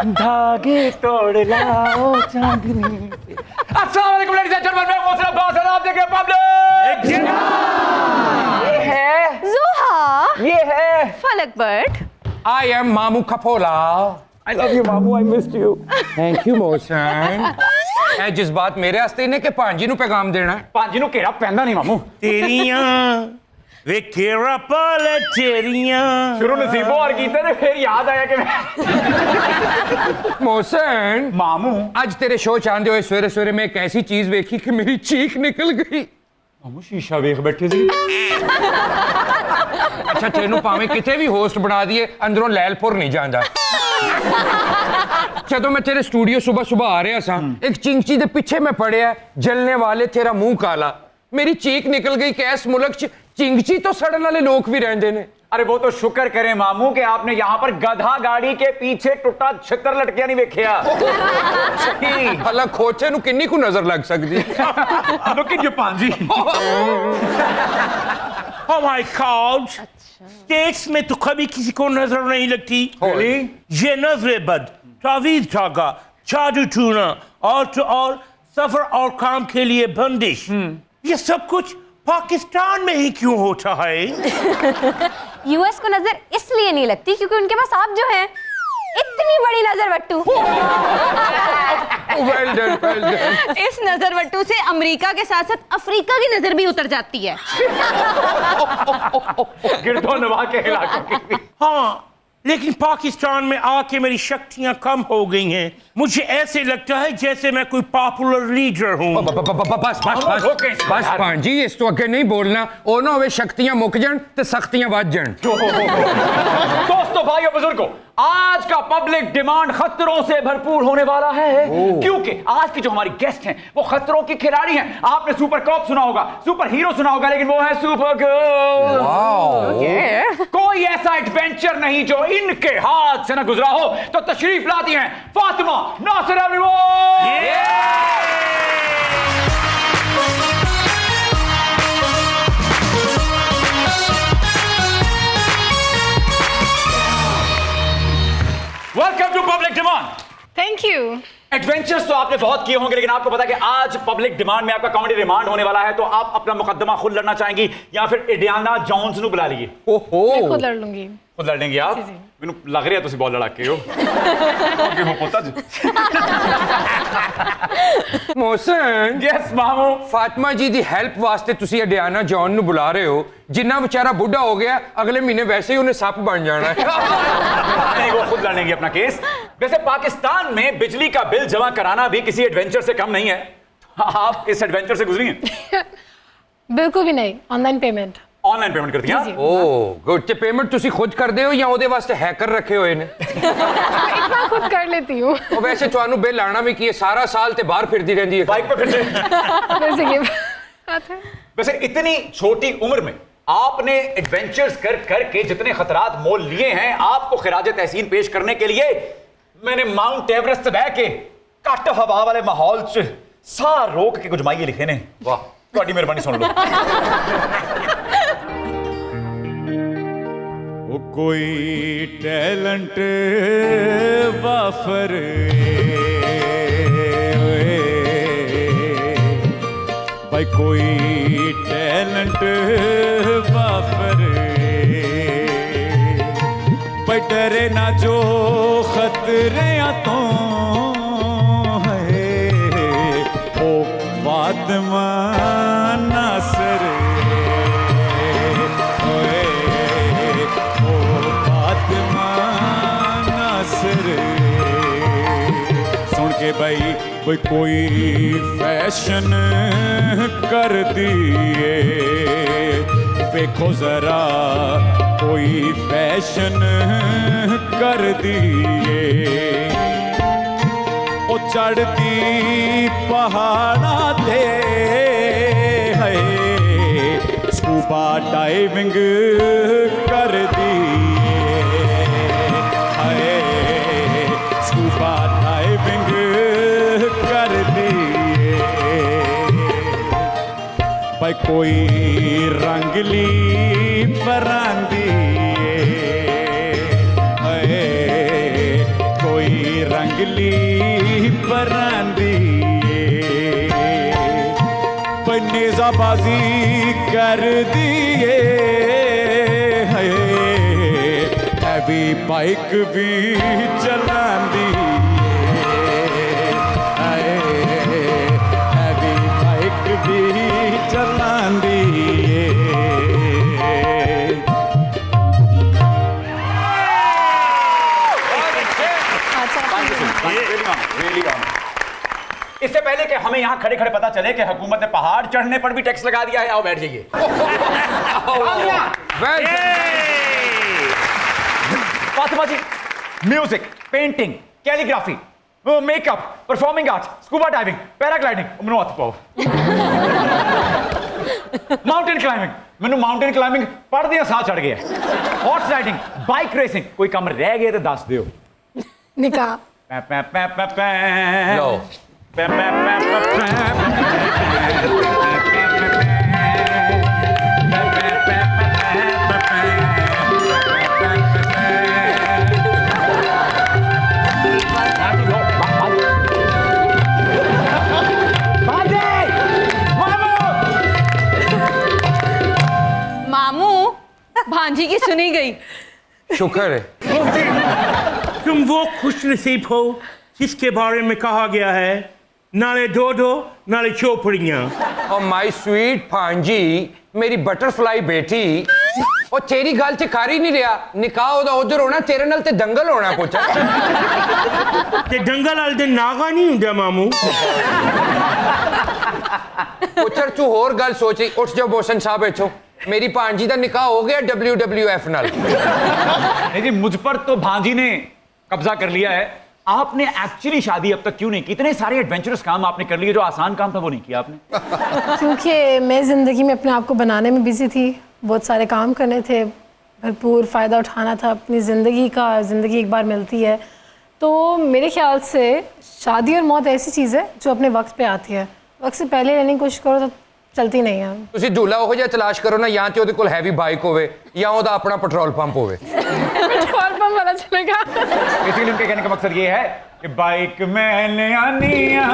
धागे तोड़ लाओ चांदनी से। अस्सलाम वालेकुम लेडीज एंड जेंटलमैन, मैं मोहसिन अब्बास और आप देख रहे हैं पब्लिक। ये है जोहा, ये है फलक bird. I am Mamu Kapola. I love you मामू, I missed you। Thank you, Mohsen. ਇਹ ਜਜ਼ਬਾਤ ਮੇਰੇ ਵਾਸਤੇ ਨੇ ਕਿ ਭਾਂਜੀ ਨੂੰ ਪੈਗਾਮ ਦੇਣਾ ਹੈ? ਭਾਂਜੀ ਨੂੰ ਘੇਰਾ ਪੈਂਦਾ ਨਹੀਂ ਮਾਮੂ। तेरियां वे केरा पाल तेरियां ਸ਼ੁਰੂ ਨਸੀਬੋ ਔਰ ਕੀਤੇ ਤੇ ਫਿਰ ਯਾਦ ਆਇਆ ਕਿ मोहसन ਮਾਮੂ ਅੱਜ ਤੇਰੇ ਸ਼ੋਅ ਚਾਹੁੰਦੇ ਹੋਏ ਸਵੇਰੇ ਸਵੇਰੇ ਮੈਂ ਇੱਕ ਐਸੀ ਚੀਜ਼ ਵੇਖੀ ਕਿ ਮੇਰੀ ਚੀਖ ਨਿਕਲ ਗਈ। ਮਾਮੂ ਸ਼ੀਸ਼ਾ ਵੇਖ ਬੈਠੇ ਸੀ। ਅੱਛਾ ਤੈਨੂੰ ਭਾਵੇਂ ਕਿਤੇ ਵੀ ਹੋਸਟ ਬਣਾ ਦਈਏ ਅੰਦਰੋਂ ਲੈਲਪੁਰ ਨਹੀਂ ਜਾਂਦਾ। ਜਦੋਂ ਮੈਂ ਤੇਰੇ ਸਟੂਡੀਓ ਸਵੇਰ ਆ ਰਿਹਾ ਸਾਂ ਇੱਕ ਚਿੰਚੀ ਦੇ ਪਿੱਛੇ ਮੈਂ ਪੜਿਆ ਜਲਨੇ ਵਾਲੇ ਤੇਰਾ ਮੂੰਹ ਕਾਲਾ। ਮੇਰੀ ਚੀਖ ਨਿਕਲ ਗਈ ਕਿ ਇਸ ਮੁਲਕ 'ਚ चिंगची तो सड़न वाले लोग भी रहते ने। अरे वो तो शुक्र करें मामू कि आपने यहाँ पर गधा गाड़ी के पीछे टुटा छितर लटकिया नहीं वेखिया। भला खोचे नु किन्नी को नजर लग सकती। Look at you पांजी। Oh my God! स्टेट्स में तो कभी किसी को नजर नहीं लगती। Really? ये नजरे बद, तावीज धागा, जादू टूना और तो और सफर और काम के लिए बंदिश, ये सब कुछ पाकिस्तान में ही क्यों होता है? यूएस को नजर इसलिए नहीं लगती क्योंकि उनके पास आप जो हैं इतनी बड़ी नजर Wattoo. Well done, well done. इस नजर वट्टू से अमेरिका के साथ साथ अफ्रीका की नजर भी उतर जाती है। गिरदो नवा के इलाकों की। हाँ, लेकिन पाकिस्तान में आके मेरी शक्तियां कम हो गई हैं। मुझे ऐसे लगता है जैसे मैं कोई पॉपुलर लीडर हूँ। बस भांजी इस तो अगे नहीं बोलना ओ ना होवे शक्तियां मुक जान ते सख्तियां वध जान। दोस्तों भाइयों बुजुर्गों, आज का पब्लिक डिमांड खतरों से भरपूर होने वाला है क्योंकि आज की जो हमारी गेस्ट हैं वो खतरों की खिलाड़ी हैं। आपने सुपर कॉप सुना होगा, सुपर हीरो सुना होगा, लेकिन वो है सुपर गर्ल। कोई ऐसा एडवेंचर नहीं जो इनके हाथ से न गुजरा हो। तो तशरीफ लाती हैं Fatima Nasir everyone. Welcome to public demand. Thank you. Adventures तो आपने बहुत किए होंगे, लेकिन आपको पता है कि आज पब्लिक डिमांड में आपका कॉमेडी रिमांड होने वाला है। तो आप अपना मुकदमा खुद लड़ना चाहेंगी या फिर इंडियाना जोन्स ਨੂੰ बुला लीजिए? मैं खुद लड़ लूंगी। खुद लड़ लेंगे आप? ਮੈਨੂੰ ਲੱਗ ਰਿਹਾ ਤੁਸੀਂ ਬਹੁਤ ਲੜਾਕੇ ਹੋ। ਅੱਗੇ ਹੋ ਪੁੱਤ ਜੀ। मोहसन यस मामू। फातिमा जी दी हेल्प वास्ते तुसी अडियाना जॉन नु बुला रहे हो जिन्ना बेचारा बुढ़ा हो गया अगले महीने वैसे ही उन्हें सप बन जाना है। नहीं, वो खुद लड़ेंगे अपना केस। वैसे पाकिस्तान में बिजली का बिल जमा कराना भी किसी एडवेंचर से कम नहीं है। आप इस एडवेंचर से गुजरी हैं? बिल्कुल भी नहीं। Online payment. ऑनलाइन पेमेंट करती हैं? ओ गुड। ते पेमेंट तुसी खुद कर दे हो या ओदे वास्ते हैकर रखे हुए ने? इतना खुद कर लेती हूँ। ओ वैसे ਤੁਹਾਨੂੰ बिल आना भी की है सारा साल ते बाहर फिरती रहती है बाइक पे फिरते। वैसे ये बात है। वैसे इतनी छोटी उम्र में आपने एडवेंचर्स कर करके जितने खतरात मोल लिए हैं, आपको खिराज तहसीन पेश करने के लिए मैंने माउंट एवरेस्ट बह के घट हवा वाले माहौल च सा रोक के कुछ माइए लिखे ने। वाह, ਤੁਹਾਡੀ ਮਿਹਰਬਾਨੀ सुन लो। वो कोई टैलेंट वाफर भाई कोई टैलेंट वाफर भाई डरे ना जो खतरे तो है ओ फातिमा नासिर सुन के भाई कोई फैशन कर दिए देखो जरा कोई फैशन कर दिए ओ चढ़ती पहाड़ा दे है स्कूबा डाइविंग कर दिए स्कूबा डाइविंग कर दिए भाई कोई रंगली परांदी कोई बाजी कर दिए है हैवी बाइक भी चला दिए हैवी बाइक भी चला दिए इससे पहले कि हमें यहाँ खड़े खड़े पता चले कि हुकूमत ने पहाड़ चढ़ने पर भी टैक्स लगा दिया है, आओ बैठ जाइए। Fatima ji, music, painting, calligraphy, makeup, performing arts, scuba diving, paragliding, मैनू हथ पाओ। माउंटेन क्लाइंबिंग, मैनू माउंटेन क्लाइंबिंग पढ़दे साह चढ़ गया। हॉर्स राइडिंग, बाइक रेसिंग, कोई कम रह गए तो दस दियो। निकाह लो मामू भांजी की सुनी गई। शुक्र है। तुम वो खुश नसीब हो जिसके बारे में कहा गया है नाले दो दो नाले चौपड़ियां। और माई स्वीट भांजी, मेरी बटरफ्लाई बेटी, और तेरी गल च कर ही नहीं रहा। निकाह ओदा उधर होना, तेरे नाल ते दंगल होना पुੱਤ। ते दंगल वाले दिन नागा नहीं हुंदा मामू। पुੱਤਰ तू होर गल सोच। उठ जाओ मोहसिन साहब, इथों मेरी भांजी का निकाह हो गया WWF नाल। नहीं जी, मुझ पर तो भांजी ने कब्जा कर लिया है। आपने एक्चुअली शादी अब तक क्यों नहीं की? इतने सारे एडवेंचरस काम आपने कर लिए, जो आसान काम था वो नहीं किया आपने। क्योंकि मैं ज़िंदगी में अपने आप को बनाने में बिजी थी, बहुत सारे काम करने थे, भरपूर फ़ायदा उठाना था अपनी ज़िंदगी का। ज़िंदगी एक बार मिलती है, तो मेरे ख्याल से शादी और मौत ऐसी चीज़ है जो अपने वक्त पे आती है। वक्त से पहले लेने की कोशिश करो तो चलती नहीं है। ਤੁਸੀਂ दूल्हा ਉਹੋ ਜਿਹਾ तलाश करो ना, या तो ਉਹਦੇ ਕੋਲ हैवी बाइक होवे या ਉਹਦਾ अपना पेट्रोल पंप होवे। पेट्रोल पंप वाला चलेगा। इसीलिए उनके कहने का मकसद ये है कि बाइक में ले आनिया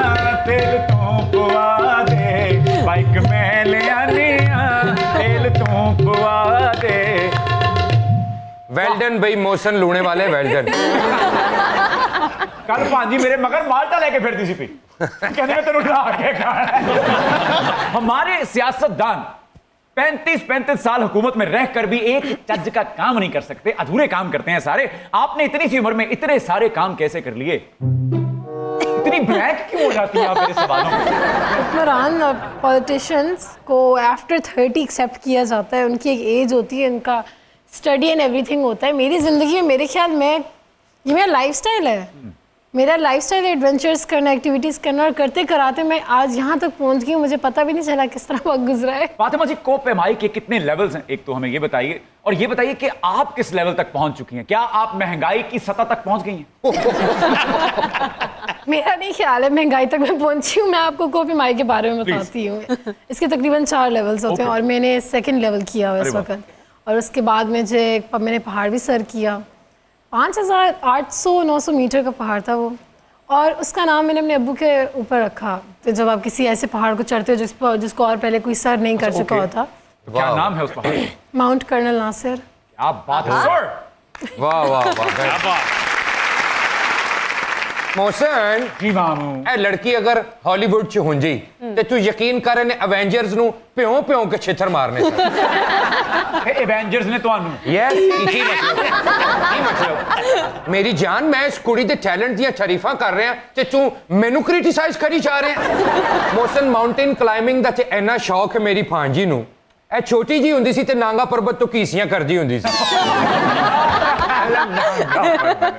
तेल तो पवा दे, बाइक में ले आनिया तेल तो पवा दे। वेल डन भाई मोहसिन लूने वाले, वेल डन। कल भांजी मेरे मगर माल्टा लेके फिरती सी पी, कहने में तो उठा के खाना है। हमारे सियासतदान 35 साल हुकूमत में रहकर भी एक चज का काम नहीं कर सकते, अधूरे काम करते हैं सारे। आपने इतनी सी उम्र में इतने सारे काम कैसे कर लिए? इतनी ब्लैक क्यों हो जाती है आप मेरे सवालों में? हुक्मरान और पॉलिटिशियंस को आफ्टर 30 एक्सेप्ट किया जाता है। उनकी एक एज होती है, उनका स्टडी एंड एवरीथिंग होता है। मेरी ज़िंदगी में मेरे ख्याल में ये मेरा लाइफस्टाइल है। मेरा लाइफस्टाइल एडवेंचर्स करना, एक्टिविटीज़ करना, और करते कराते मैं आज यहाँ तक पहुँच गई हूँ। मुझे पता भी नहीं चला किस तरह वक्त गुजरा है। फातिमा जी, कोपेमाई के कितने लेवल्स हैं? एक तो हमें ये बताइए, और ये बताइए कि आप किस लेवल तक पहुंच चुकी हैं? क्या आप महंगाई की सतह तक पहुंच गई हैं? मेरा नहीं ख्याल है महंगाई तक मैं पहुंची हूँ। मैं आपको कोपेमाई के बारे में बताती हूँ। इसके तकरीबन 4 लेवल्स होते हैं और मैंने 2nd लेवल किया हुआ इस वक्त। और उसके बाद मैंने पहाड़ भी सर किया। 5800-900 मीटर का पहाड़ था वो, और उसका नाम मैंने अपने अब्बू के ऊपर रखा। तो जब आप किसी ऐसे पहाड़ को चढ़ते हो जिसको और पहले कोई सर नहीं कर चुका होता। क्या नाम है उस पहाड़? Mount Colonel Nasir. क्या बात है सर! वाह वाह वाह। मोहसिन जी मामू, ए लड़की अगर हॉलीवुड च ਹੁੰਦੀ ਤੇ ਤੂੰ ਯਕੀਨ ਕਰ ਇਹਨੇ ਐਵੇਂਜਰਸ ਨੂੰ ਪਿਓ ਪਿਓ ਕੇ ਛਿੱਤਰ ਮਾਰਨੇ ਸੀ। एवेंजर्स ने ਤੁਹਾਨੂੰ ਯੈਸ ਕੀ ਮਤਲਬ ਮੇਰੀ ਜਾਨ, ਮੈਂ ਇਸ ਕੁੜੀ ਦੇ ਟੈਲੈਂਟ ਦੀਆਂ ਤਾਰੀਫਾਂ ਕਰ ਰਿਹਾ ਤੇ ਤੂੰ ਮੈਨੂੰ ਕ੍ਰਿਟਿਸਾਈਜ਼ ਕਰੀ ਜਾ ਰਿਹਾ। ਮੋਹਸਿਨ ਮਾਊਂਟੇਨ ਕਲਾਈਮਿੰਗ ਦਾ ਤੇ ਇੰਨਾ ਸ਼ੌਕ ਹੈ ਮੇਰੀ ਭਾਂਜੀ ਨੂੰ। ਇਹ ਛੋਟੀ ਜੀ ਹੁੰਦੀ ਸੀ ਤੇ ਨਾਂਗਾ ਪਰਬਤ ਤੋਂ ਕੀਸੀਆਂ ਕਰਦੀ ਹੁੰਦੀ ਸੀ।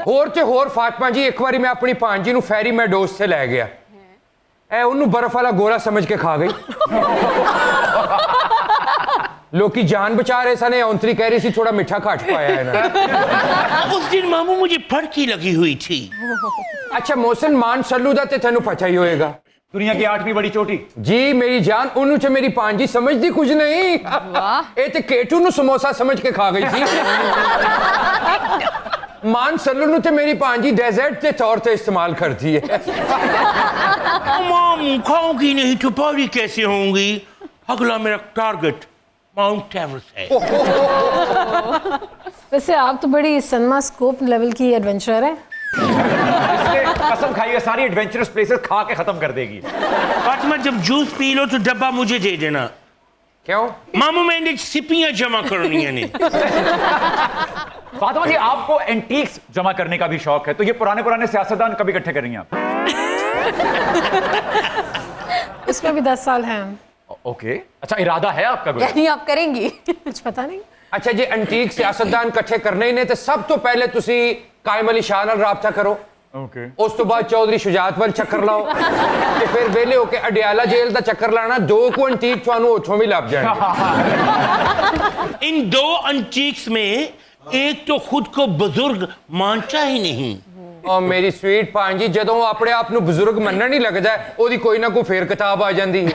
ਹੋਰ ਤੇ ਹੋਰ ਫਾਤਮਾ ਜੀ, ਇੱਕ ਵਾਰੀ ਮੈਂ ਆਪਣੀ ਭਾਂਜੀ ਨੂੰ ਫੈਰੀ ਮੈਡੋਸ ਤੇ ਲੈ ਗਿਆ। ਇਹ ਉਹਨੂੰ ਬਰਫ਼ ਵਾਲਾ ਗੋਲਾ ਸਮਝ ਕੇ ਖਾ ਗਈ। लोकी जान बचा रहे सने, औंतरी कह रही थी थोड़ा मीठा घट पाया है ना। उस दिन मामू मुझे फड़की लगी हुई थी। अच्छा मोहसिन, मान सल्लू दा ते तेनू पता ही होएगा। दुनिया की 8वीं बड़ी चोटी। जी मेरी जान, उन्होंने च मेरी भांजी समझदी कुछ नहीं। ये ते केटू नु समोसा समझ के खा गई थी। मान सल्लू नु ते मेरी भांजी डेजर्ट के तौर पे इस्तेमाल करती है। मामू खाऊंगी नहीं तो बड़ी कैसे होंगी? अगला मेरा टारगेट माउंट एवरेस्ट है। वैसे आप तो बड़ी सनमा स्कोप लेवल की एडवेंचर है। इसने कसम खाई है सारी एडवेंचरस प्लेसेस खा के खत्म कर देगी। फातिमा जब जूस पी लो तो डब्बा मुझे दे देना। क्यों? मामू मैंने सिपियां जमा करनी है। फातिमा जी आपको एंटीक्स जमा करने का भी शौक है, तो ये पुराने पुराने सियासतदान कभी इकट्ठे करेंगे आप? इसमें भी 10 साल हैं। ओके, अच्छा इरादा है आपका कोई? यानी आप करेंगी? कुछ पता नहीं। अच्छा जी, एंटीक सियासतदान इकट्ठे करने ही ने तो सब तो पहले तुसी कायम अली शाह नाल राबता करो। ओके, उस तो बाद चौधरी शुजात वाल चक्कर लाओ ते फिर वेले होके अडियाला जेल दा चक्कर लाना, 2 को एंटीक तुहानू उठों भी लभ जाएंगे। इन 2 एंटीक्स में एक तो खुद को बुजुर्ग मानता ही नहीं। और मेरी स्वीट भांजी जदों अपने आप नू बुजुर्ग मनन ही लग जाए ओदी कोई ना कोई फेर किताब आ जाती है।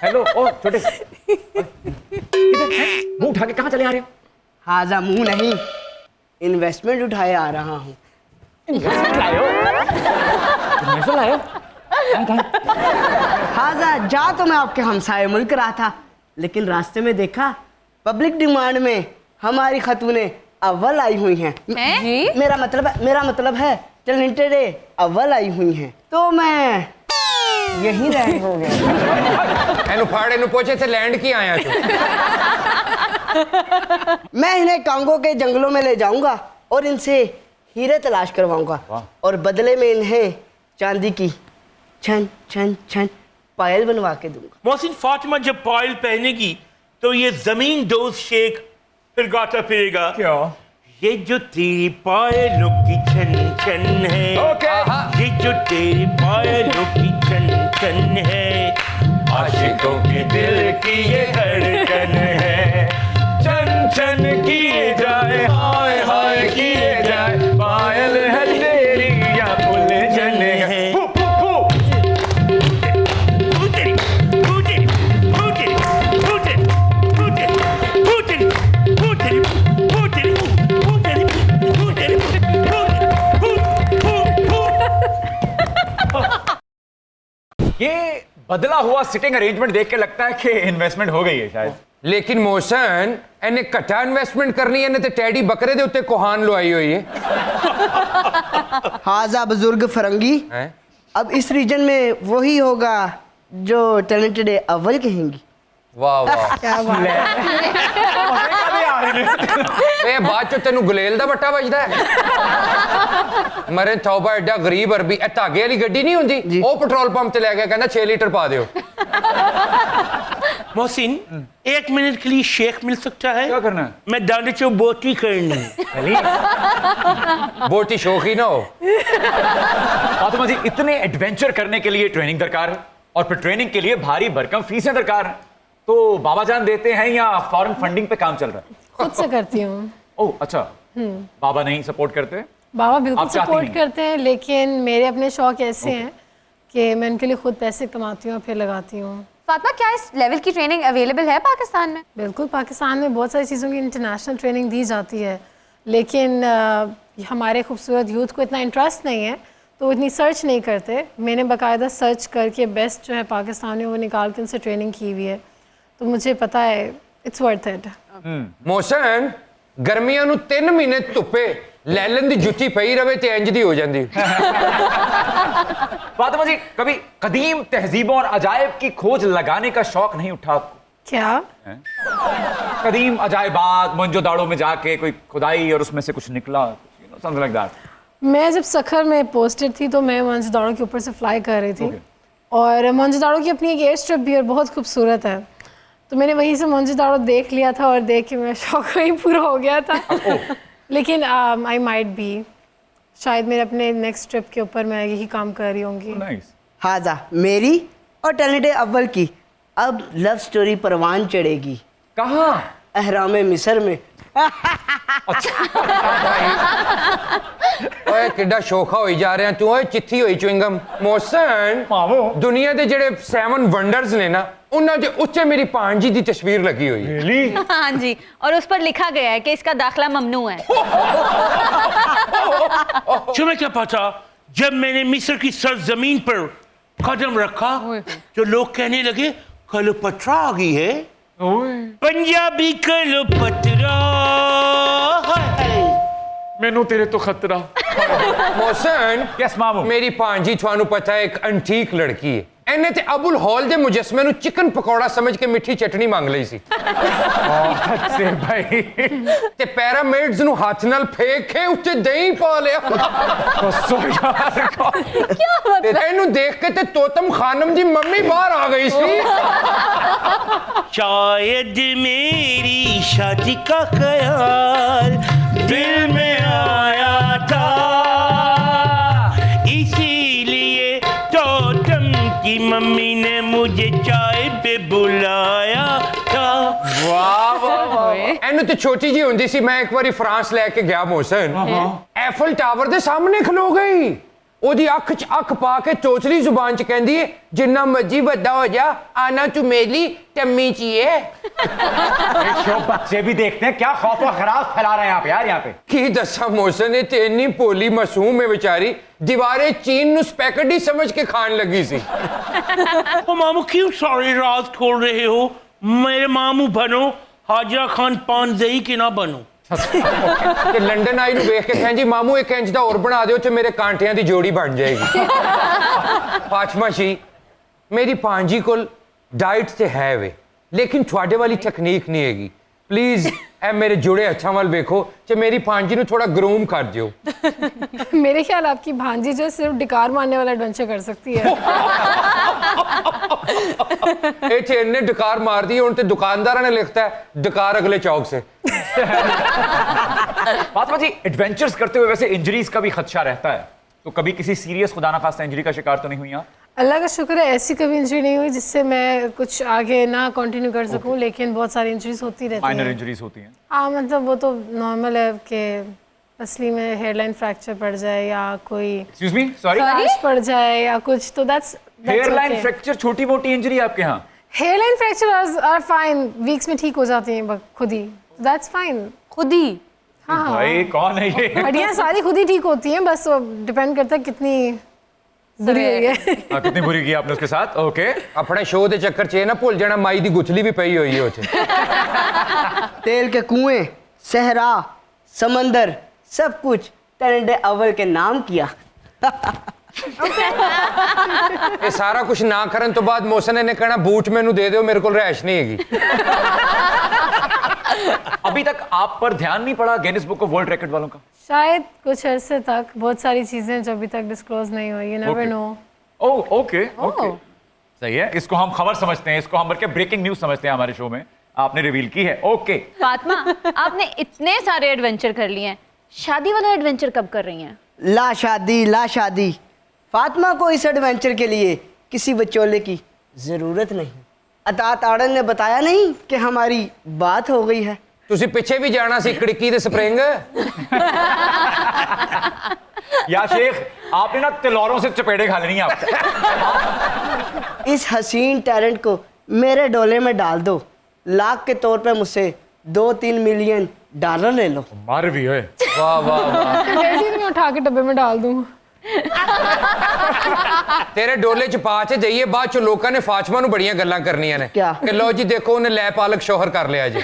हेलो, ओ छोटे मुंह उठा के कहाँ चले आ रहे हो? हाजा मुंह नहीं, इन्वेस्टमेंट उठाए आ रहा हूँ। इन्वेस्टमेंट लाए हो? इन्वेस्टमेंट लाए हो? हाजा जा तो मैं आपके हमसाए मुल्क रहा था, लेकिन रास्ते में देखा पब्लिक डिमांड में हमारी खतूनें अव्वल आई हुई हैं। जी? मेरा मतलब है टैलेंटेड अव्वल आई हुई हैं, तो मैं यहीं रह हो गया। एनु फाड़े नु पूछे थे लैंड की आया तू? मैं इन्हें कांगो के जंगलों में ले जाऊंगा और इनसे हीरे तलाश करवाऊंगा और बदले में इन्हें चांदी की छन छन छन पायल बनवा के दूंगा। मोहसिन, फातिमा जब पायल पहनेगी तो ये जमीन दोस्त शेख फिर गाता फिरेगा। क्या? ये जो तेरी पायलों की छन छन है, ये जो तेरी पायलों की छन छन है, आशिकों के दिल की ये धड़कन है। छन छन किए जाए, हाय हाय किए जाए, पायल है तेरी या उलझन है। फू, फू, फू। ये बदला हुआ सिटिंग अरेंजमेंट देख के लगता है कि इन्वेस्टमेंट हो गई है शायद। लेकिन मोहसन इन्हें कट्ठा इन्वेस्टमेंट करनी है ने ते टैडी बकरे दे उत्ते कोहान लुआई हुई है। हाजा बुजुर्ग फरंगी, हैं? अब इस रीजन में वही होगा जो टैलेंटेड अव्वल कहेंगी। वाह वाह, क्या बात है। ए बाद चो तेनू गुलेल दा बट्टा बजदा है। मरे तौबा एडा गरीब अरबी, ए धागे वाली गड्डी नहीं हुंदी, ओ पेट्रोल पंप ते ले गया कहंदा 6 लीटर पा दियो। मोहसिन, 1 मिनट के लिए शेख मिल सकता है? क्या करना है? मैं दाने चो बोटी करनी। बोटी शौकी ना हो। फातिमा जी, इतने एडवेंचर करने के लिए ट्रेनिंग दरकार है और फिर ट्रेनिंग के लिए भारी भरकम फीसें दरकार है, तो बाबा जान देते हैं या फॉरेन फंडिंग पे काम चल रहा है? खुद से करती हूँ। ओह अच्छा, बाबा नहीं सपोर्ट करते? बाबा बिल्कुल आप चाहती सपोर्ट नहीं? करते हैं, लेकिन मेरे अपने शौक ऐसे हैं कि मैं उनके लिए खुद पैसे कमाती हूँ फिर लगाती हूँ। फातिमा, क्या इस लेवल की ट्रेनिंग अवेलेबल है पाकिस्तान में? बिल्कुल, पाकिस्तान में बहुत सारी चीज़ों की इंटरनेशनल ट्रेनिंग दी जाती है, लेकिन हमारे खूबसूरत यूथ को इतना इंटरेस्ट नहीं है तो वो इतनी सर्च नहीं करते। मैंने बाकायदा सर्च करके बेस्ट जो है पाकिस्तान में वो निकाल के उनसे ट्रेनिंग की हुई है, तो मुझे पता है इट्स वर्थ इट। मोहसन गर्मियां नू 3 महीने धुप्पे लैलन दी जुत्ती पई रवे ते इंज दी हो जांदी। फातिमा जी, कभी कदीम तहजीबों और अजायब की खोज लगाने का शौक नहीं उठा आपको? क्या? कदीम अजायबात, मोहनजोदाड़ो में जाके कोई खुदाई और उसमें से कुछ निकला, समथिंग लाइक दैट। मैं जब सखर में पोस्टेड थी तो मैं मोहनजोदाड़ो के ऊपर से फ्लाई कर रही थी। Okay. और मोहनजोदाड़ो की अपनी एक एयर स्ट्रिप भी और बहुत खूबसूरत है, तो मैंने वहीं से मोहनजोदाड़ो देख लिया था और देख के मेरा शौक वहीं पूरा हो गया था। लेकिन आई माइट बी, शायद मेरे अपने नेक्स्ट ट्रिप के ऊपर मैं यही काम कर रही होंगी। नाइस। हाजा मेरी और टैलेंटेड अव्वल की अब लव स्टोरी परवान चढ़ेगी। कहाँ? अहराम मिस्र में ਓਏ ਕਿੱਡਾ ਸ਼ੋਖਾ ਹੋਈ ਜਾ ਰਿਹਾ ਤੂੰ ਓਏ ਚਿੱਠੀ ਹੋਈ ਚੁਇੰਗਮ ਮੋਹਸਨ ਮਾਮੂ ਦੁਨੀਆ ਦੇ ਜਿਹੜੇ 7 ਵੰਡਰਸ ਨੇ ਨਾ ਉਹਨਾਂ ਦੇ ਉੱਤੇ ਮੇਰੀ ਭਾਂਜੀ ਦੀ ਤਸਵੀਰ ਲੱਗੀ ਹੋਈ ਹੈ रियली हाँ जी, और उस पर लिखा गया है कि इसका दाखला ममनू है। तुम्हें क्या पता, जब मैंने मिस्र की सरजमीन पर कदम रखा तो लोग कहने लगे क्लोपत्रा आ गई है। पंजाबी क्लोपत्रा मैनू तेरे तो खतरा। ਮੋਹਸਨ यस मामू ਮੇਰੀ ਭਾਂਜੀ ਤੁਹਾਨੂੰ ਪਤਾ ਹੈ ਇੱਕ ਐਂਟੀਕ ਲੜਕੀ ਹੈ ਇਹਨੇ ਤੇ ਅਬੁਲ ਹੌਲ ਦੇ ਮੁਜੱਸਮੇ ਨੂੰ ਚਿਕਨ ਪਕੌੜਾ ਸਮਝ ਕੇ ਮਿੱਠੀ ਚਟਨੀ ਮੰਗ ਲਈ ਸੀ से भाई ਤੇ ਪੈਰਾਮਿਡਸ ਨੂੰ ਹੱਥ ਨਾਲ ਫੇਕ ਕੇ ਉੱਤੇ ਦਹੀਂ ਪਾ ਲਿਆ सो यार ਤੇ ਇਹਨੂੰ ਦੇਖ ਕੇ ਤੇ ਤੋਤਮ ਖਾਨਮ ਦੀ ਮੰਮੀ ਬਾਹਰ ਆ ਗਈ ਸੀ शायद मेरी शादी का ख्याल दिल में आया था, इसीलिए तोतम की मम्मी ने मुझे चाय पे बुलाया था। ਇਹਨੂੰ ਤੇ ਛੋਟੀ ਜੀ ਹੁੰਦੀ ਸੀ ਮੈਂ ਇੱਕ ਵਾਰੀ ਫਰਾਂਸ ਲੈ ਕੇ ਗਿਆ ਮੋਹਸਨ ਐਫਲ ਟਾਵਰ ਦੇ ਸਾਹਮਣੇ ਖਲੋ ਗਈ ਉਹਦੀ ਅੱਖ 'ਚ ਅੱਖ ਪਾ ਕੇ ਚੋਚਲੀ ਜ਼ੁਬਾਨ 'ਚ ਕਹਿੰਦੀ ਏ ਜਿੰਨਾ ਮਰਜੀ ਵੱਡਾ ਹੋ ਜਾ ਆਨਾ ਤੂੰ ਮੇਰੀ ਟੰਮੀ 'ਚ ਹੀ ਏ शो बच्चे भी देखते हैं क्या खौफ और खराब फैला रहे हैं आप यार यहाँ पे। ਕੀ ਦੱਸਾਂ ਮੋਹਸਨ ਇਹ ਤੇ ਇੰਨੀ ਭੋਲੀ ਮਾਸੂਮ ਹੈ ਵਿਚਾਰੀ ਦੀਵਾਰੇ ਚੀਨ ਨੂੰ ਸਪੈਕੇਟੀ ਸਮਝ ਕੇ ਖਾਣ ਲੱਗੀ ਸੀ ओ मामू क्यों सारे राज खोल रहे हो? मेरे मामू बनो, हाजिरा खान पानजई के ना बनो। ਤੇ ਲੰਡਨ ਆਈ ਨੂੰ ਵੇਖ ਕੇ ਕਹਿੰਦੀ ਮਾਮੂ ਇੱਕ ਇੰਚ ਦਾ ਹੋਰ ਬਣਾ ਦਿਓ ਤੇ ਮੇਰੇ ਕਾਂਟਿਆਂ ਦੀ ਜੋੜੀ ਬਣ ਜਾਏਗੀ ਫਾਤਮਾ ਜੀ ਮੇਰੀ ਭਾਂਜੀ ਕੋਲ ਡਾਈਟ ਤੇ ਹੈ ਵੇ ਲੇਕਿਨ ਤੁਹਾਡੇ ਵਾਲੀ ਟੈਕਨੀਕ ਨਹੀਂ ਹੈਗੀ ਪਲੀਜ਼ ਇਹ ਮੇਰੇ ਜੁੜੇ ਹੱਥਾਂ ਵੱਲ ਵੇਖੋ ਤੇ ਮੇਰੀ ਭਾਂਜੀ ਨੂੰ ਥੋੜਾ ਗਰੂਮ ਕਰ ਦਿਓ मेरे ख्याल आपकी भांजी जो है सिर्फ डिकार मारने वाला एडवेंचर कर सकती है। ਇਹ ਤੇ ਇੰਨੇ ਡਕਾਰ ਮਾਰਦੀ ਹੈ ਹੁਣ ਤੇ ਦੁਕਾਨਦਾਰਾਂ ਨੇ ਲਿਖਤਾ ਹੈ ਡਕਾਰ ਅਗਲੇ ਚੌਕ ਸੇ फातिमा जी एडवेंचर्स करते हुए वैसे इंजरीज का भी खदशा रहता है, तो कभी किसी सीरियस खुदा ना खास्ता इंजरी का शिकार तो नहीं हुई आप? अल्लाह का शुक्र है ऐसी कभी इंजरी नहीं हुई जिससे मैं कुछ आगे ना कंटिन्यू कर सकूं, लेकिन बहुत सारी इंजरीज होती रहती माइनर हैं। इंजरीज होती हैं। हाँ मतलब वो तो नॉर्मल है कि असली में हेयरलाइन फ्रैक्चर पड़ जाए या कोई एक्सक्यूज मी सॉरी, फ्लैश पड़ जाए या कुछ, तो दैट्स हेयरलाइन फ्रैक्चर छोटी मोटी इंजरी आपके यहाँ? Hairline fracture are fine, weeks में ठीक हो जाती हैं खुद ही, दैट्स फाइन। खुद ही? हाँ भाई कौन है ये? हड्डियाँ सारी खुद ही ठीक होती हैं, बस डिपेंड करता है कितनी बुरी हुई है। हाँ, कितनी बुरी की आपने उसके साथ? ओके ਆਪਣੇ ਸ਼ੋਅ ਦੇ ਚੱਕਰ 'ਚ ਇਹ ਨਾ ਭੁੱਲ ਜਾਣਾ ਮਾਈ ਦੀ ਗੁਥਲੀ ਵੀ ਪਈ ਹੋਈ ਹੈ ਉੱਥੇ तेल के कुएं, सहरा, समंदर, सब कुछ टरंडे अव्वल के नाम किया। ਇਹ ਸਾਰਾ ਕੁਝ ਨਾ ਕਰਨ ਤੋਂ ਬਾਅਦ ਮੋਹਸਨ ਨੇ ਕਹਿਣਾ ਬੂਟ ਮੈਨੂੰ ਦੇ ਦਿਓ ਮੇਰੇ ਕੋਲ ਰਹਿਸ਼ नहीं ਹੈਗੀ अभी तक आप पर ध्यान नहीं पड़ा Guinness book of world record वालों का? शायद कुछ अरसे तक बहुत सारी चीजें जो अभी तक डिस्क्लोज नहीं हुई, you never know. Oh okay okay सही है, इसको हम खबर समझते हैं, इसको हम बल्कि ब्रेकिंग न्यूज समझते हैं हमारे शो में, आपने रिवील की है। ओके फातिमा, आपने इतने सारे एडवेंचर कर लिए हैं, शादी वाला एडवेंचर कब कर रही हैं? ला शादी फातिमा को इस एडवेंचर के लिए किसी बचोले की ज़रूरत नहीं। अतात आड़न ने बताया नहीं कि हमारी बात हो गई है। ਤੁਸੀਂ ਪਿੱਛੇ ਵੀ ਜਾਣਾ ਸੀ ਖਿੜਕੀ ਦੇ ਸਪਰਿੰਗ या शेख आपने ना तिलौरों से चपेटे खा लेनी है आप। इस हसीन टैलेंट को मेरे डोले में डाल दो, लाख के तौर पे मुझसे 2-3 मिलियन डॉलर ले लो। मार भी है। ਵਾਹ ਵਾਹ ਵਾਹ वैसे ही मैं उठा के डब्बे में डाल दूँ। ਤੇਰੇ ਡੋਲੇ ਚ ਪਾ ਕੇ ਜਾਈਏ ਬਾਅਦ ਚ ਲੋਕਾਂ ਨੇ ਫਾਤਮਾ ਨੂੰ ਬੜੀਆਂ ਗੱਲਾਂ ਕਰਨੀਆਂ ਨੇ ਕਿਆ? ਕਿ ਲੋ ਜੀ ਦੇਖੋ ਉਹਨੇ ਲੈ ਪਾਲਕ ਸ਼ੋਹਰ ਕਰ ਲਿਆ ਜੀ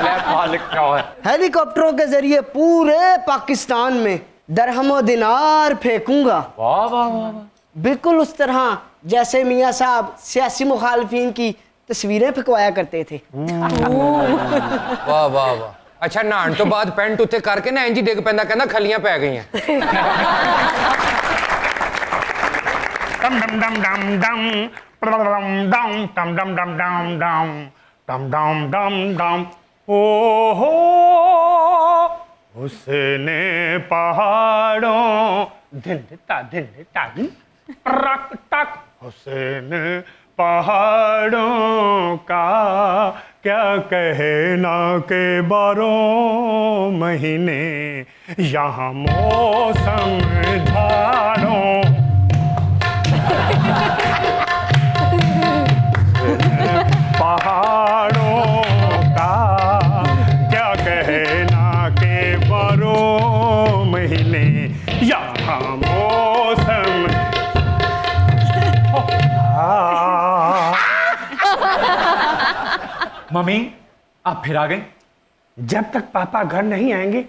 ले पालक क्या है? हेलीकॉप्टरों के जरिए पूरे पाकिस्तान में दरहमो दिनार फेंकूंगा, वाह वाह वाह बिल्कुल उस तरह जैसे मियाँ साहब सियासी मुखालफिन की तस्वीरें फेंकवाया करते थे। ਵਾਹ ਵਾਹ ਵਾਹ ਅੱਛਾ ਨਹਾਣ ਤੋਂ ਬਾਅਦ ਪੈਂਟ ਉੱਤੇ ਕਰਕੇ ਨਾ ਇੰਜ ਹੀ ਡਿੱਗ ਪੈਂਦਾ ਕਹਿੰਦਾ ਖਲੀਆਂ ਪੈ ਗਈਆਂ Dum dum dum dum dum dum dum dum dum dum dum dum dum dum dum oh उसने पहाड़ों दिन ता दिन टक टक उसने पहाड़ों का क्या कहना के 12 महीने यहाँ मौसम झाड़ों पहाड़ों का क्या कहना के 12 महीने यहाँ मौसम मम्मी आप फिर आ गए। जब तक पापा घर नहीं आएंगे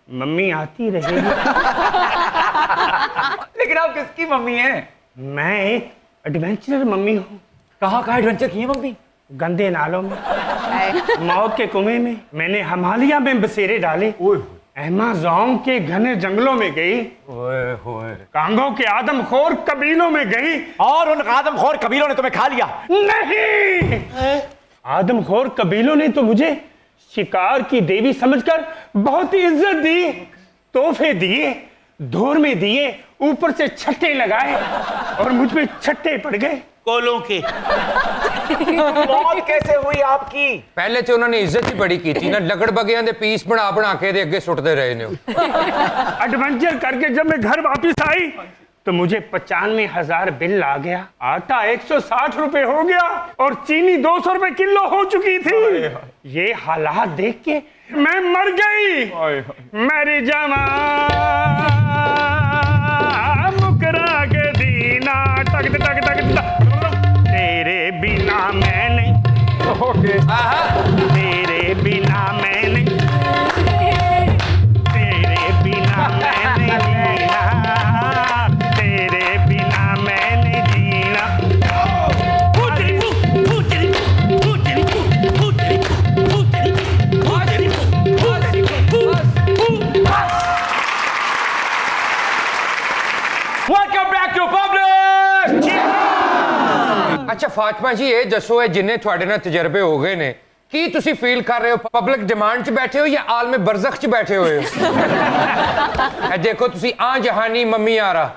मम्मी आती रहेगी। लेकिन आप किसकी मम्मी हैं? मैं एक एडवेंचरर मम्मी हूँ। कहाँ कहाँ एडवेंचर किए मम्मी? गंदे नालों में, मौत के कुएं में, मैंने हिमालय में बसेरे डाले, अमेज़न के घने जंगलों में गई, कांगो के आदमखोर कबीलों में गई। और उन आदमखोर कबीलों ने तुम्हें खा लिया? नहीं, आदमखोर कबीलों ने तो मुझे शिकार की देवी समझकर बहुत ही इज्जत दी, तोहफे दिए, धूर में दिए, ऊपर से छट्टे लगाए और मुझ पे छट्टे पड़ गए कोलों के। मौत कैसे हुई आपकी? पहले तो उन्होंने इज्जत ही बड़ी की थी ना, लगड़ बगियां दे पीस बना बना के दे अगे सुटते रहे ने। एडवेंचर करके जब मैं घर वापस आई तो मुझे 95,000 बिल आ गया। आटा 160 रुपए हो गया और चीनी 200 रुपए किलो हो चुकी थी। ये हालात देख के मैं मर गई। मेरी जमा मुकरा के दीना टक टक टक तेरे बिना मैं नहीं, तेरे बिना मैं नहीं, तेरे बिना मैं नहीं जीना, तेरे बिना मैं नहीं जीना। Welcome back to Public! अच्छा फातिमा जी ये दसो है जिन्हें थोड़े ना तजर्बे हो गए ने की तुसी फील कर रहे हो पब्लिक डिमांड च बैठे हो या आलम बरज़ख च बैठे हुए हो? देखो तुसी आ जहानी मम्मी आ रहा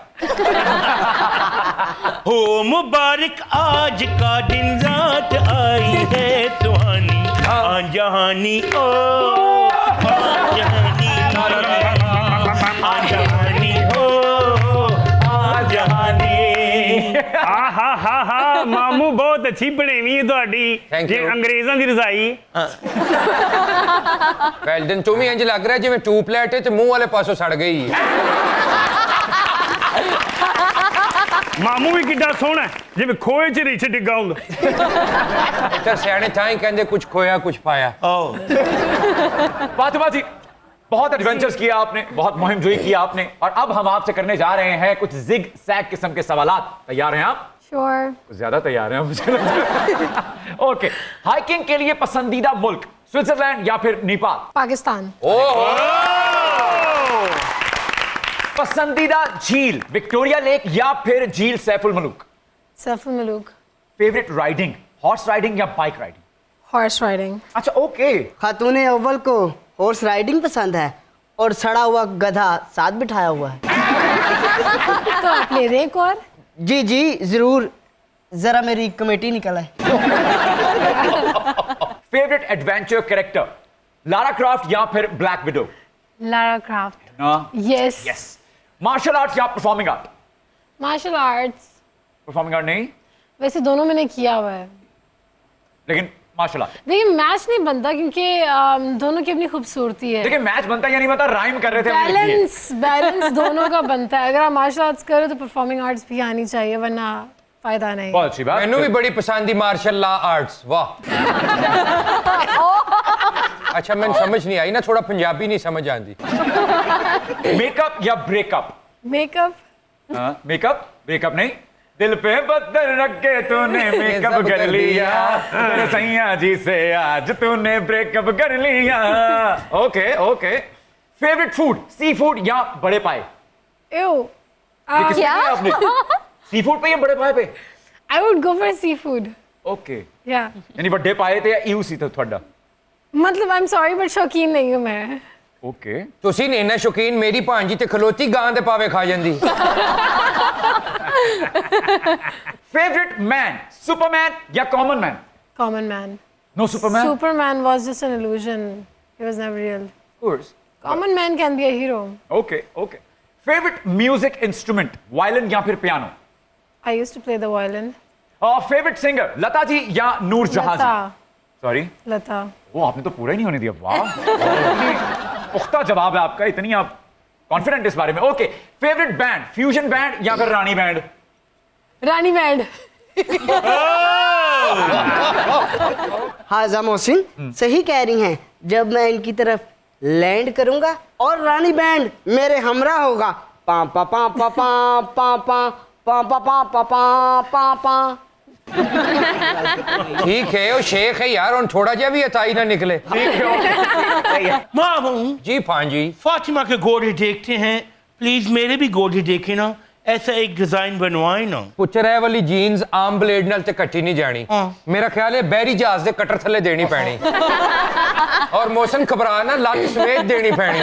हो मुबारक आज का दिन रात आई है सुहानी आ जहानी ओ आ जहानी आ जहानी हो आ जहानी। हा मामू बहुत अच्छी बनेवी है ਤੁਹਾਡੀ Thank जे you. अंग्रेज़ों की रजाई। वेल दिन तुम ही इंज लग रहा है जिवें ट्यूबलाइट है ते मुंह वाले पासों सड़ गई है। मामू भी किड्डा सोहना जिवें खोए च रिछ डिग्गा हुंदा। इधर सियाने ताई कहंदे कुछ खोया कुछ पाया। फातिमा जी बहुत एडवेंचर्स किया आपने, बहुत मुहिम जोई किया आपने, और अब हम आपसे करने जा रहे हैं कुछ जिग सैग किस्म के सवालात। तैयार हैं आप? श्योर। कुछ ज्यादा तैयार हैं मुझे लगता है। ओके, हाइकिंग के लिए पसंदीदा मुल्क स्विट्जरलैंड या फिर नेपाल? पाकिस्तान। पसंदीदा झील विक्टोरिया लेक या फिर झील Saiful Malook? Saiful Malook. Favourite riding horse riding या बाइक राइडिंग? Horse riding. अच्छा ओके। खातून अव्वल को हॉर्स राइडिंग पसंद है और सड़ा हुआ गधा साथ बिठाया हुआ है। तो आप ले रहे एक और? जी जी जरूर, जरा मेरी कमेटी निकल है। Favourite adventure character Lara Croft या फिर Black Widow? Lara Croft. Yes. Yes. Martial arts या performing art? Martial arts. Performing art नहीं, वैसे दोनों मैंने किया हुआ है, लेकिन मार्शल आर्ट। देखिए मैच नहीं बनता क्योंकि दोनों की अपनी खूबसूरती है। देखिए मैच बनता या नहीं बनता, राइम कर रहे थे हम ये। बैलेंस दोनों का बनता है। अगर आप मार्शल आर्ट्स करो तो परफॉर्मिंग आर्ट्स भी आनी चाहिए, वरना फायदा नहीं। बहुत अच्छी बात। मैनू भी बड़ी पसंद थी मार्शल लॉ आर्ट्स। वाह। अच्छा मैंने समझ नहीं आई ना, थोड़ा पंजाबी नहीं समझ आती। मेकअप या ब्रेकअप? मेकअप। मेकअप ब्रेकअप नहीं। दिल पे पत्थर रख के तूने मेकअप कर लिया, तेरे सैया जी से आज तूने ब्रेकअप कर लिया। Okay okay. Favourite food sea food या बड़े पाए? Ew. क्या? आपने सी फूड पे या बड़े पाए पे? I would go for seafood. Okay, Yeah. यानी बड़े पाए थे या ईयू सी था थोड़ा? मतलब I'm sorry but शौकीन नहीं हूँ मैं। ओके। तुसी नहीं ना शौकीन, मेरी भांजी ते खलोती गां दे पावे खा जांदी। फेवरेट मैन, सुपरमैन या common man? Common man. No Superman? Superman was just an illusion. He was never real. Course. Common man can be a hero. Okay okay. Favourite music instrument, violin या फिर piano? I used to play the violin. Favourite singer, Lata ji या नूर जहां जी? Lata. Sorry, Lata. वो आपने तो पूरा ही नहीं होने दिया। वाह, इतनी पुख्ता जवाब है आपका, इतनी आप कॉन्फिडेंट इस बारे में। Okay, favourite band, fusion band या फिर रानी बैंड? Rani band. हाजा मोहसिन सही कह रही हैं। जब मैं इनकी तरफ लैंड करूंगा और रानी बैंड मेरे हमरा होगा, पा पा पा पा पा पा पा पा पा पा पा पा पा पा। ठीक है, वो शेख है यार, उन थोड़ा जा भी अताई ना निकले। मामू जी भांजी, फातिमा के गोरे देखते हैं, प्लीज मेरे भी गोरे देखे ना, ऐसा एक डिजाइन बनवाए ना। पुच्छर है वाली जीन्स आम ब्लेड नाल ते कट्टी नहीं जानी। मेरा ख्याल है बहरी जहाज दे कटर थले देनी पैनी और मौसम घबरा ना लत समेत देनी पैनी।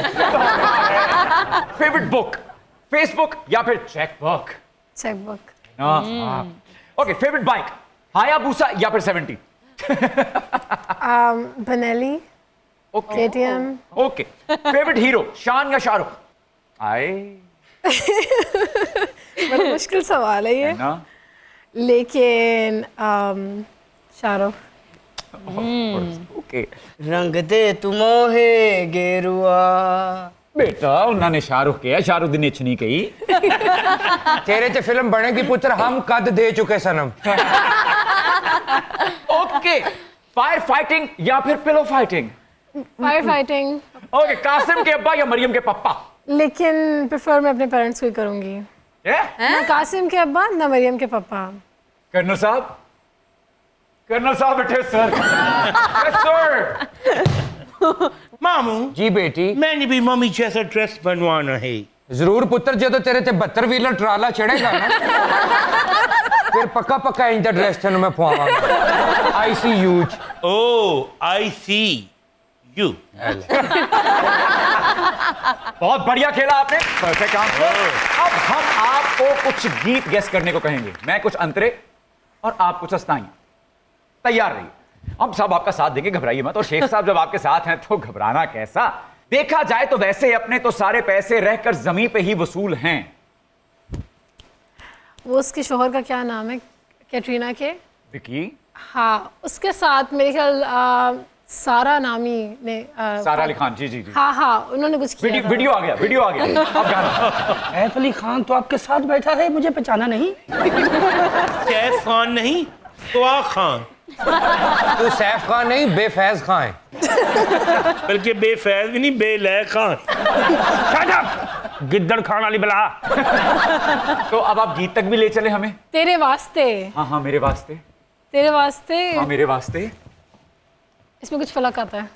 फेवरेट बुक, फेसबुक या फिर chequebook? Checkbook. Okay, favourite bike, Hayabusa या फिर 70? Benelli. KTM. Okay, favourite hero, शान या शाहरुख? आए बड़ा मुश्किल सवाल है ये, ना, लेकिन शाहरुख। ओके। रंग दे तुमोहे गेरुआ। बेटा उन्होंने शाहरुख किया, शाहरुख दी नेच नहीं कही। तेरे ते फिल्म बनेगी पुत्र, हम कद दे चुके सनम। ओके, फायर फाइटिंग या फिर pillow fighting? Fire fighting, okay, Qasim के अब्बा या मरियम के पप्पा? लेकिन प्रेफर मैं अपने पेरेंट्स को ही करूंगी। ना कासिम के अब्बा ना मरियम के पापा। कर्नल साहब, कर्नल साहब बैठे सर। Yes sir. मामू जी बेटी, मैंने भी मम्मी जैसा ड्रेस बनवाना है। जरूर पुत्र, जो तेरे ते 72 व्हीलर ट्राला चढ़ेगा ना फिर पक्का पक्का इंटर ड्रेस तेन मैं पवाऊंगा। आई सी use. O I C you. बहुत बढ़िया खेला आपने, परफेक्ट आंसर। अब हम आपको कुछ गीत गेस करने को कहेंगे, मैं कुछ अंतरे और आप कुछ अस्ताइयां। तैयार रहिए, हम सब आपका साथ देंगे, घबराइए मत। और शेख साहब जब आपके साथ हैं तो घबराना कैसा। देखा जाए तो वैसे अपने तो सारे पैसे रहकर जमीन पे ही वसूल हैं। वो उसके शोहर का क्या नाम है, कैटरीना के? विकी? हाँ, उसके साथ मेरे ख्याल सारा नामी ने सारा अली खान, जी जी जी। हाँ हाँ, उन्होंने कुछ किया था। वीडियो आ गया, वीडियो आ गया। अब गाना। सैफ अली खान तो आपके साथ बैठा है, मुझे पहचाना नहीं? सैफ खान नहीं, सुआ खान। तू सैफ खान नहीं, बेफैज खान है। बल्कि बेफैज भी नहीं, बेलय खान। Shut up! गिद्दड़ खान वाली बला। तो अब आप गीत तक भी ले चले हमें। तेरे वास्ते। हाँ हाँ, मेरे वास्ते। तेरे वास्ते। हाँ, मेरे वास्ते। इसमें कुछ फलक आता है।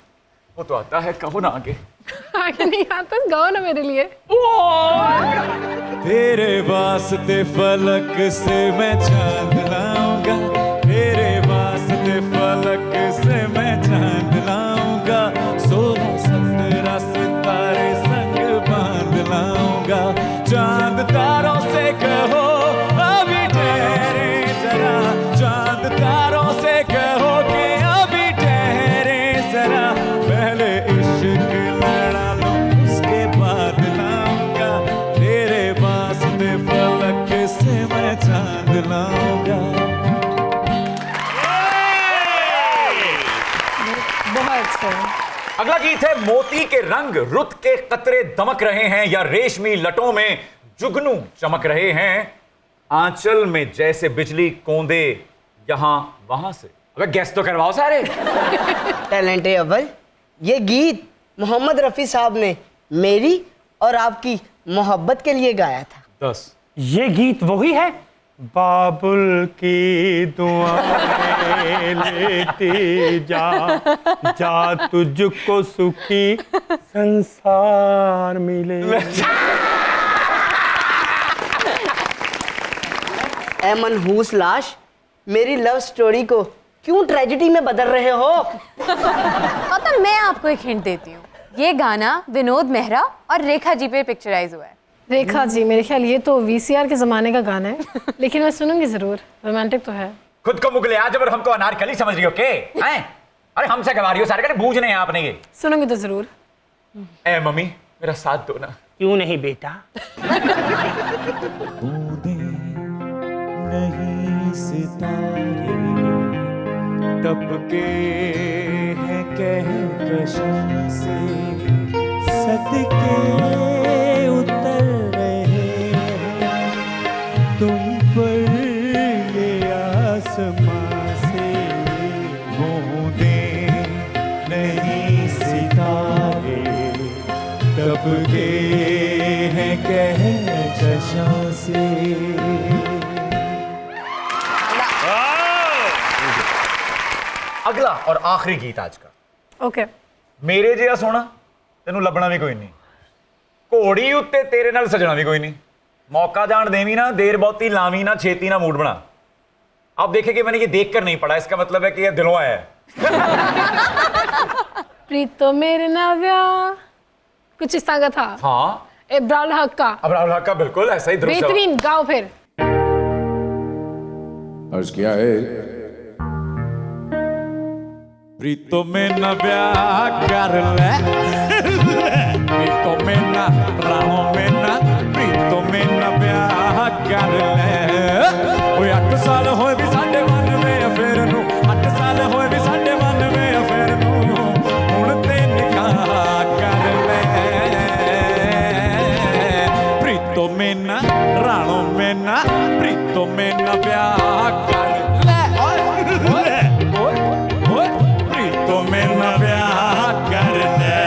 वो तो आता है, कहो ना आगे। आगे नहीं आता, गाओ ना मेरे लिए। तेरे वास्ते फलक से मैं चांद लाऊंगा, तेरे वास्ते फलक से मैं चांद लाऊंगा, 16 17 सितारे संग बांध लाऊंगा। चांद तारों से कहो अभी ठहरे जरा, चांद तारों से कहो कि अभी ठहरे जरा, पहले इश्क लड़ा लो उसके बाद लाऊंगा, तेरे वास्ते फलक से मैं चांद लाऊंगा। बहुत अच्छा। अगला गीत है, मोती के रंग रुत के कतरे दमक रहे हैं, या रेशमी लटों में जुगनू चमक रहे हैं, आंचल में जैसे बिजली कोंदे यहां वहां से। अबे गैस तो करवाओ सारे। टैलेंट है अव्वल। ये गीत मोहम्मद रफ़ी साहब ने मेरी और आपकी मोहब्बत के लिए गाया था। 10। ये गीत वही है, बाबुल की दुआएं लेते जा, जा तुझको सुखी संसार मिले। ए मनहूस लाश, मेरी लव स्टोरी को क्यों ट्रेजेडी में बदल रहे हो? तो मैं आपको एक हिंट देती हूँ, ये गाना विनोद मेहरा और रेखा जी पे पिक्चराइज हुआ है। रेखा जी, मेरे ख्याल ये तो VCR के ज़माने का गाना है, लेकिन मैं सुनूंगी ज़रूर, रोमांटिक तो है। खुद को मुगले आजम और हमको अनारकली समझ रही हो के हैं? अरे हमसे गवा रही हो, सारे बूझने हैं आपने ये। सुनूंगी तो ज़रूर। ए मम्मी मेरा साथ दो ना। क्यों नहीं बेटा? बूंदें नहीं सितारे टपके हैं कहकशां से, सदके उतर रहे हैं तुम पर ये आसमां से। बूंदें नहीं सितारे टपके हैं कहकशां से। अगला और आखिरी गीत आज का। ओके। मेरे जिहा सोना तेनू लभना भी कोई नहीं, घोड़ी उत्ते तेरे नाल सजना भी कोई नहीं, मौका जान देवी ना, देर बहुती लावी ना, छेती ना मूड बना। आप देखें कि मैंने ये देखकर नहीं पढ़ा, इसका मतलब है कि ये दिलों आया है। प्रीत तो मेरे नव्या कुछ इस तरह का था। हाँ इब्राल हक का। अब्राहम हक का बिल्कुल ऐसा ही दुरुस्त जवाब। बेहतरीन, गाओ फिर। अर्ज किया है प्रीतों में न ब्याह कर ले, प्रीतों में न राहों में न, प्रीतों में न ब्याह कर ले। ओए 8 साल होए भी साडे मन में अफेर नू, 8 साल होए भी साडे मन में अफेर नू, हुण ते निकाह कर ले। प्रीतों में न राहों में न, प्रीतों में न ब्याह कर ले। ओए प्रीतों में न ब्याह कर ले।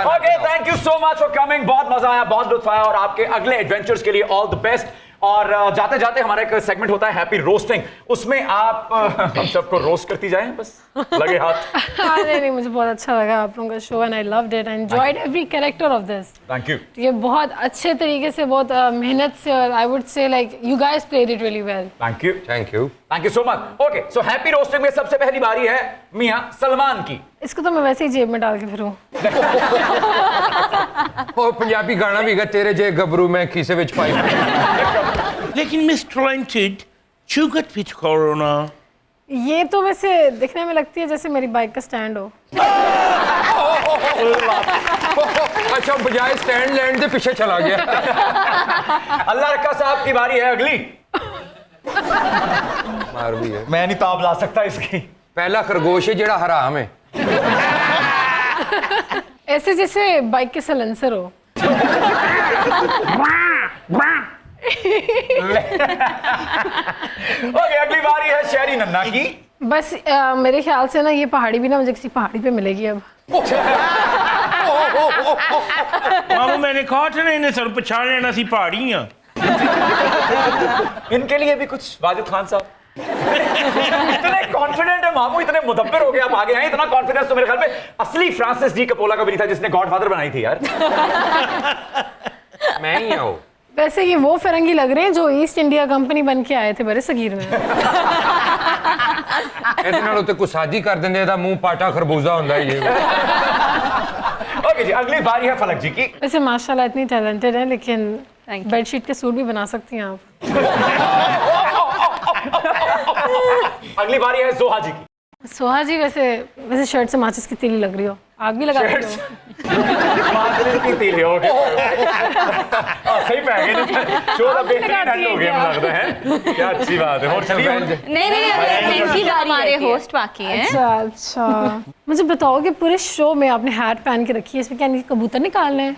Okay, thank you so much for coming. बहुत मजा आया, बहुत लुत्फ आया और आपके अगले एडवेंचर्स के लिए ऑल द बेस्ट। और जाते जाते हमारा एक सेगमेंट होता है हैप्पी रोस्टिंग, उसमें आप हम सबको रोस्ट करती जाएं, बस लगे हाथ। अरे नहीं, मुझे बहुत अच्छा लगा आप लोगों का show and I loved it, I enjoyed every character of this. Thank you. ये बहुत अच्छे तरीके से, बहुत मेहनत से, और I would say like you guys played it really well. Thank you. Thank you. Thank you so much. Okay, so happy roasting में सबसे पहली बारी है मियां सलमान की। इसको तो मैं वैसे ही जेब में डाल के फिरूं। और पंजाबी गाना भी गा, तेरे जे गबरू मैं खीसे विच पाई। लेकिन miss talented sugar with corona. ये तो वैसे दिखने में लगती है जैसे मेरी बाइक का स्टैंड हो। अच्छा, बजाय स्टैंड लैंड के पीछे चला गया। अल्लाह रखा साहब की बारी है अगली। मार भी है। मैं नहीं ताब ला सकता इसकी। पहला खरगोश है जेड़ा हराम है। ऐसे जैसे बाइक के सलेंसर हो। ओके, अगली बारी है शहरी नन्ना की। बस मेरे ख्याल से ना ये पहाड़ी भी ना मुझे किसी पहाड़ी पे मिलेगी अब। मामू मैंने कहा था ना इन्हें सर पछाड़ लेना सी पहाड़ियां। इनके लिए भी कुछ वाजिद खान साहब। इतने कॉन्फिडेंट है मामू, इतने मुदब्बिर हो गए आप आगे हैं। इतना कॉन्फिडेंस तो मेरे ख्याल में असली फ्रांसिस डी कपोला का भी नहीं था जिसने गॉडफादर बनाई थी यार। मैं ही हूँ। वैसे ये वो फिरंगी लग रहे हैं जो ईस्ट इंडिया कंपनी बन के आए थे बड़े सगीर में। ਇਹਦੇ ਨਾਲ ਉੱਤੇ ਕੋਈ ਸਾਜੀ ਕਰ ਦਿੰਦੇ, ਇਹਦਾ ਮੂੰਹ ਪਾਟਾ ਖਰਬੂਜ਼ਾ ਹੁੰਦਾ ਹੀ। ओके जी, अगली बारी है फलक जी की। वैसे माशाल्लाह इतनी टैलेंटेड है, लेकिन बेडशीट के सूट भी बना सकती हैं आप। अगली बारी है सोहा जी की। सोहा जी वैसे शर्ट से माचिस की तीली लग रही हो, आग भी लगा रही हो। माचिस की तीली हो गई। सही पे गए ना, शो दा बेहतरीन एंड हो गया मुझे लगता है। क्या अच्छी बात है। और चलिए नहीं इनकी हमारे होस्ट बाकी हैं। अच्छा मुझे बताओ कि पूरे शो में आपने हैट पहन के रखी है, इसमें क्या कबूतर निकालने हैं?